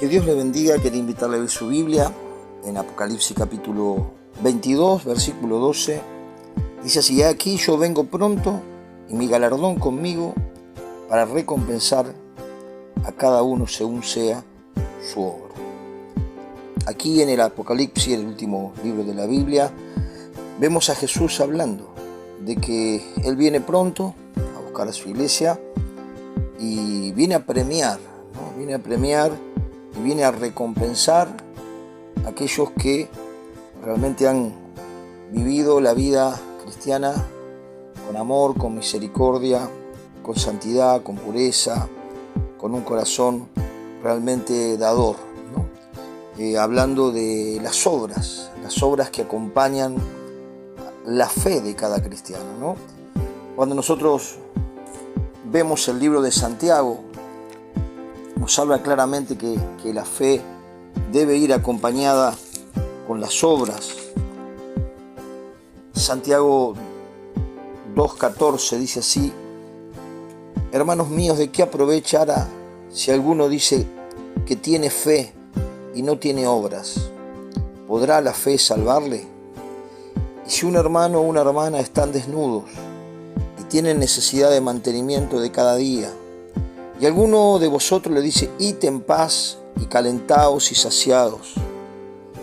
Que Dios le bendiga. Quería invitarle a ver su Biblia en Apocalipsis capítulo 22, versículo 12. Dice así: aquí yo vengo pronto y mi galardón conmigo para recompensar a cada uno según sea su obra. Aquí en el Apocalipsis, el último libro de la Biblia, vemos a Jesús hablando de que Él viene pronto a buscar a su iglesia y viene a premiar, ¿no? Viene a premiar y viene a recompensar a aquellos que realmente han vivido la vida cristiana con amor, con misericordia, con santidad, con pureza, con un corazón realmente dador, ¿no? Hablando de las obras que acompañan la fe de cada cristiano, ¿no? Cuando nosotros vemos el libro de Santiago, nos habla claramente que la fe debe ir acompañada con las obras. Santiago 2:14 dice así: hermanos míos, ¿de qué aprovechará si alguno dice que tiene fe y no tiene obras? ¿Podrá la fe salvarle? Y si un hermano o una hermana están desnudos y tienen necesidad de mantenimiento de cada día, y alguno de vosotros le dice: id en paz y calentaos y saciados,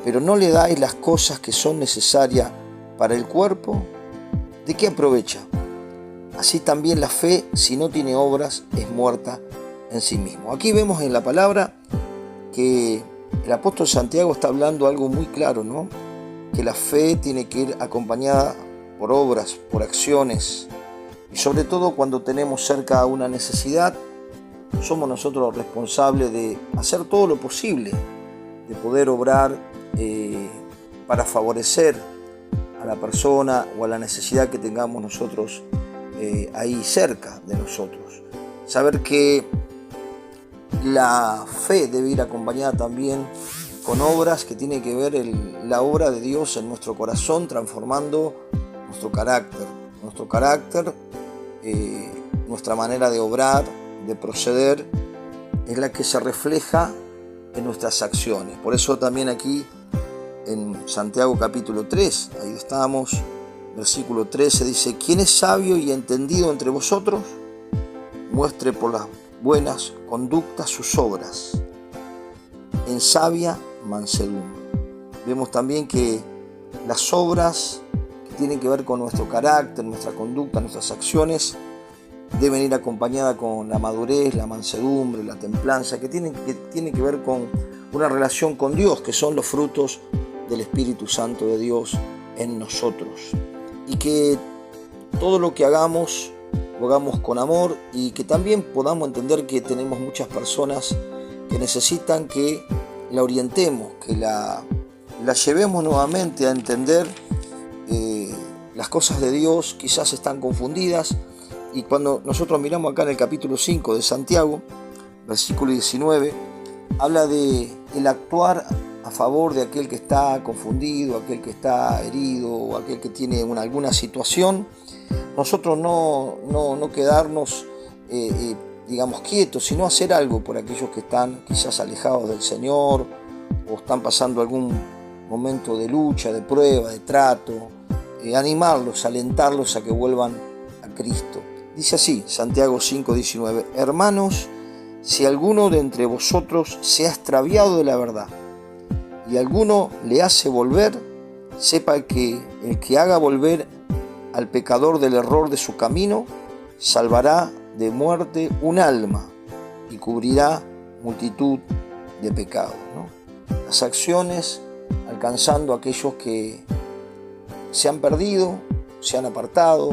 pero no le dais las cosas que son necesarias para el cuerpo, ¿de qué aprovecha? Así también la fe, si no tiene obras, es muerta en sí mismo. Aquí vemos en la palabra que el apóstol Santiago está hablando algo muy claro, ¿no? Que la fe tiene que ir acompañada por obras, por acciones, y sobre todo cuando tenemos cerca una necesidad, somos nosotros los responsables de hacer todo lo posible, de poder obrar para favorecer a la persona o a la necesidad que tengamos nosotros ahí cerca de nosotros. Saber que la fe debe ir acompañada también con obras que tienen que ver la obra de Dios en nuestro corazón, transformando nuestro carácter, nuestra manera de obrar, de proceder, es la que se refleja en nuestras acciones. Por eso también aquí en Santiago capítulo 3, ahí estamos, versículo 13, dice: ¿quién es sabio y entendido entre vosotros? Muestre por las buenas conductas sus obras, en sabia mansedumbre. Vemos también que las obras que tienen que ver con nuestro carácter, nuestra conducta, nuestras acciones, deben ir acompañadas con la madurez, la mansedumbre, la templanza, que tienen que ver con una relación con Dios, que son los frutos del Espíritu Santo de Dios en nosotros. Y que todo lo que hagamos, lo hagamos con amor, y que también podamos entender que tenemos muchas personas que necesitan que la orientemos, que la llevemos nuevamente a entender las cosas de Dios. Quizás están confundidas, y cuando nosotros miramos acá en el capítulo 5 de Santiago, versículo 19, habla de el actuar a favor de aquel que está confundido, aquel que está herido, o aquel que tiene alguna situación. Nosotros no quedarnos quietos, sino hacer algo por aquellos que están quizás alejados del Señor, o están pasando algún momento de lucha, de prueba, de trato, animarlos, alentarlos a que vuelvan a Cristo. Dice así, Santiago 5:19: hermanos, si alguno de entre vosotros se ha extraviado de la verdad y alguno le hace volver, sepa que el que haga volver al pecador del error de su camino, salvará de muerte un alma y cubrirá multitud de pecados, ¿no? Las acciones alcanzando a aquellos que se han perdido, se han apartado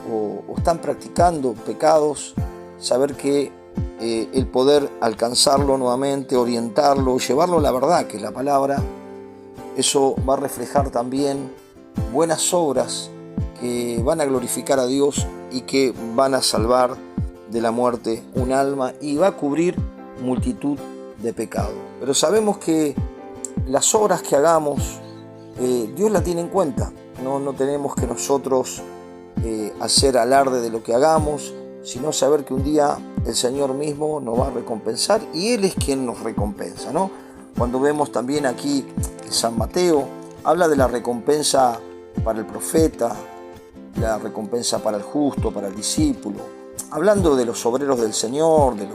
o están practicando pecados, saber que el poder alcanzarlo nuevamente, orientarlo, llevarlo a la verdad, que es la palabra, eso va a reflejar también buenas obras que van a glorificar a Dios y que van a salvar de la muerte un alma y va a cubrir multitud de pecados. Pero sabemos que las obras que hagamos, Dios la tiene en cuenta. No tenemos que nosotros hacer alarde de lo que hagamos, sino saber que un día el Señor mismo nos va a recompensar y Él es quien nos recompensa, ¿no? Cuando vemos también aquí en San Mateo, habla de la recompensa para el profeta, la recompensa para el justo, para el discípulo, hablando de los obreros del Señor, de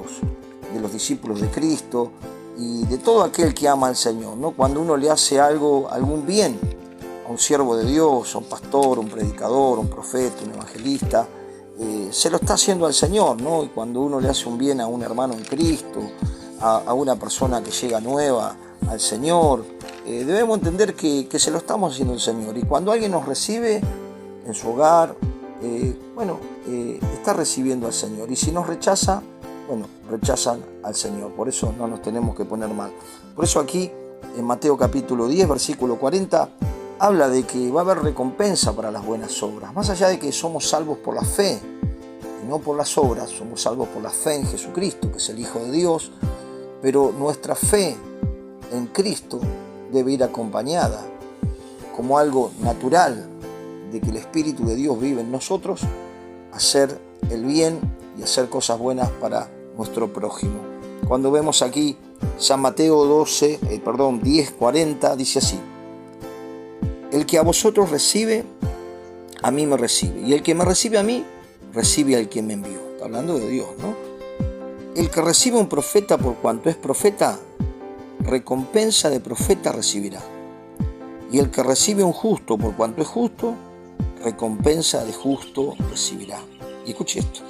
los discípulos de Cristo y de todo aquel que ama al Señor, ¿no? Cuando uno le hace algún bien a un siervo de Dios, a un pastor, un predicador, un profeta, un evangelista, se lo está haciendo al Señor, ¿no? Y cuando uno le hace un bien a un hermano en Cristo, a una persona que llega nueva al Señor, debemos entender que se lo estamos haciendo al Señor. Y cuando alguien nos recibe en su hogar, está recibiendo al Señor. Y si nos rechaza, rechazan al Señor. Por eso no nos tenemos que poner mal. Por eso aquí, en Mateo capítulo 10, versículo 40, habla de que va a haber recompensa para las buenas obras. Más allá de que somos salvos por la fe y no por las obras, somos salvos por la fe en Jesucristo, que es el Hijo de Dios, pero nuestra fe en Cristo debe ir acompañada como algo natural de que el Espíritu de Dios vive en nosotros, hacer el bien y hacer cosas buenas para nuestro prójimo. Cuando vemos aquí San Mateo 10:40, dice así: el que a vosotros recibe, a mí me recibe, y el que me recibe a mí, recibe al que me envió. Está hablando de Dios, ¿no? El que recibe a un profeta por cuanto es profeta, recompensa de profeta recibirá. Y el que recibe a un justo por cuanto es justo, recompensa de justo recibirá. Y escuche esto: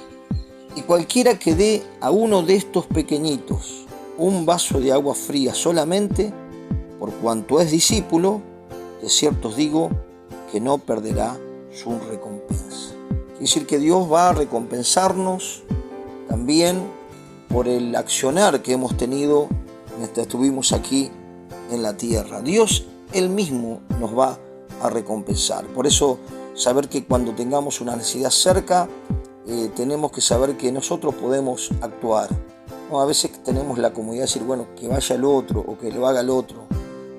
y cualquiera que dé a uno de estos pequeñitos un vaso de agua fría solamente, por cuanto es discípulo, de cierto os digo que no perderá su recompensa. Quiere decir que Dios va a recompensarnos también por el accionar que hemos tenido mientras estuvimos aquí en la tierra. Dios Él mismo nos va a recompensar. Por eso, saber que cuando tengamos una necesidad cerca, tenemos que saber que nosotros podemos actuar, ¿no? A veces tenemos la comodidad de decir, que vaya el otro o que lo haga el otro,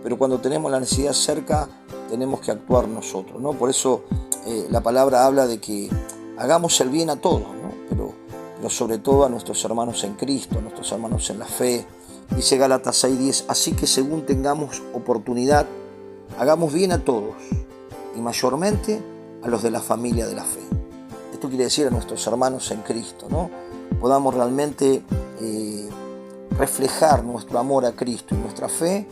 pero cuando tenemos la necesidad cerca, tenemos que actuar nosotros, ¿no? Por eso la palabra habla de que hagamos el bien a todos, ¿no? Pero sobre todo a nuestros hermanos en Cristo, a nuestros hermanos en la fe. Dice Gálatas 6:10, así que según tengamos oportunidad, hagamos bien a todos, y mayormente a los de la familia de la fe. Esto quiere decir a nuestros hermanos en Cristo, ¿no? Podamos realmente reflejar nuestro amor a Cristo y nuestra fe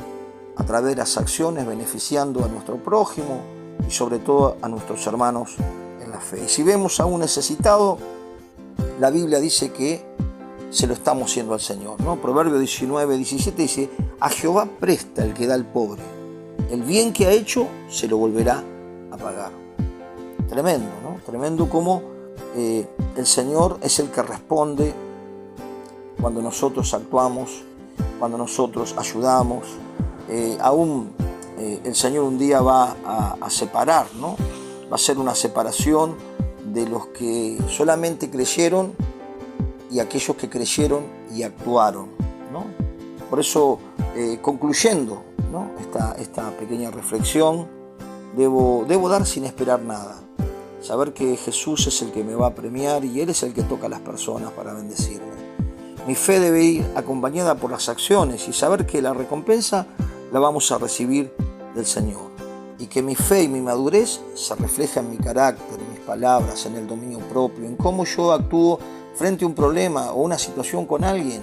a través de las acciones, beneficiando a nuestro prójimo y sobre todo a nuestros hermanos en la fe. Y si vemos a un necesitado, la Biblia dice que se lo estamos haciendo al Señor, ¿no? Proverbio 19:17 dice: a Jehová presta el que da al pobre, el bien que ha hecho se lo volverá a pagar. Tremendo, ¿no? Tremendo como el Señor es el que responde cuando nosotros actuamos, cuando nosotros ayudamos. El Señor un día va a separar, ¿no? Va a ser una separación de los que solamente creyeron y aquellos que creyeron y actuaron, ¿no? Por eso, concluyendo, ¿no? esta pequeña reflexión, debo dar sin esperar nada. Saber que Jesús es el que me va a premiar y Él es el que toca a las personas para bendecirme. Mi fe debe ir acompañada por las acciones y saber que la recompensa la vamos a recibir del Señor. Y que mi fe y mi madurez se refleja en mi carácter, en mis palabras, en el dominio propio, en cómo yo actúo frente a un problema o una situación con alguien.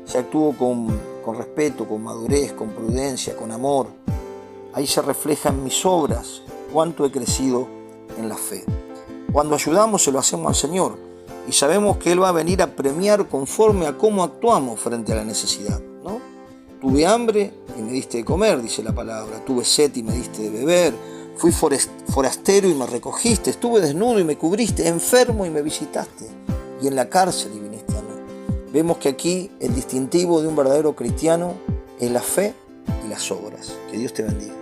Si actúo con respeto, con madurez, con prudencia, con amor. Ahí se refleja en mis obras cuánto he crecido en la fe. Cuando ayudamos se lo hacemos al Señor y sabemos que Él va a venir a premiar conforme a cómo actuamos frente a la necesidad, ¿no? Tuve hambre y me diste de comer, dice la palabra. Tuve sed y me diste de beber. Fui forastero y me recogiste. Estuve desnudo y me cubriste. Enfermo y me visitaste. Y en la cárcel y viniste a mí. Vemos que aquí el distintivo de un verdadero cristiano es la fe y las obras. Que Dios te bendiga.